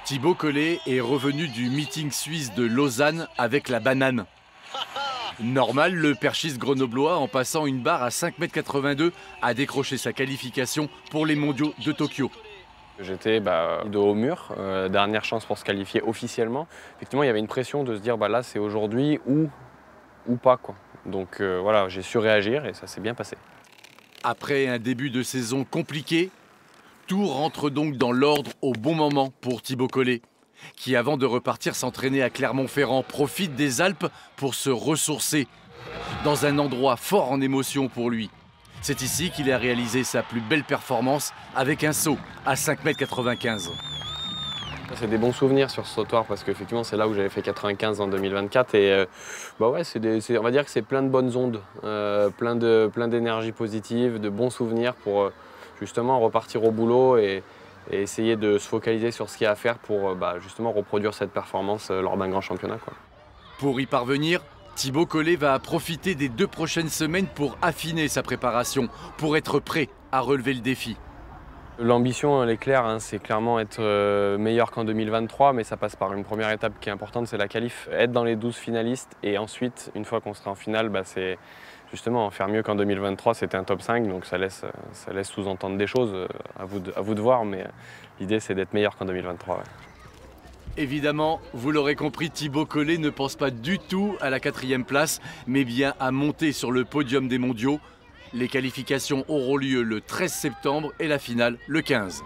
Thibaut Collet est revenu du meeting suisse de Lausanne avec la banane. Normal, le perchiste grenoblois, en passant une barre à 5,82 m, a décroché sa qualification pour les mondiaux de Tokyo. J'étais de haut mur, dernière chance pour se qualifier officiellement. Effectivement, il y avait une pression de se dire là c'est aujourd'hui ou pas, quoi. Donc voilà, j'ai su réagir et ça s'est bien passé. Après un début de saison compliqué, tout rentre donc dans l'ordre au bon moment pour Thibaut Collet, qui avant de repartir s'entraîner à Clermont-Ferrand profite des Alpes pour se ressourcer dans un endroit fort en émotion pour lui. C'est ici qu'il a réalisé sa plus belle performance avec un saut à 5,95 m. C'est des bons souvenirs sur ce sautoir parce qu'effectivement c'est là où j'avais fait 95 en 2024 et on va dire que c'est plein de bonnes ondes, plein d'énergie positive, de bons souvenirs pour justement repartir au boulot et essayer de se focaliser sur ce qu'il y a à faire pour justement reproduire cette performance lors d'un grand championnat, quoi. Pour y parvenir, Thibaut Collet va profiter des 2 prochaines semaines pour affiner sa préparation, pour être prêt à relever le défi. L'ambition, elle est claire, hein, c'est clairement être meilleur qu'en 2023, mais ça passe par une première étape qui est importante, c'est la qualif. Être dans les 12 finalistes et ensuite, une fois qu'on sera en finale, c'est justement faire mieux qu'en 2023, c'était un top 5, donc ça laisse sous-entendre des choses, à vous de voir, mais l'idée c'est d'être meilleur qu'en 2023. Ouais. Évidemment, vous l'aurez compris, Thibaut Collet ne pense pas du tout à la 4e place, mais bien à monter sur le podium des mondiaux. Les qualifications auront lieu le 13 septembre et la finale le 15.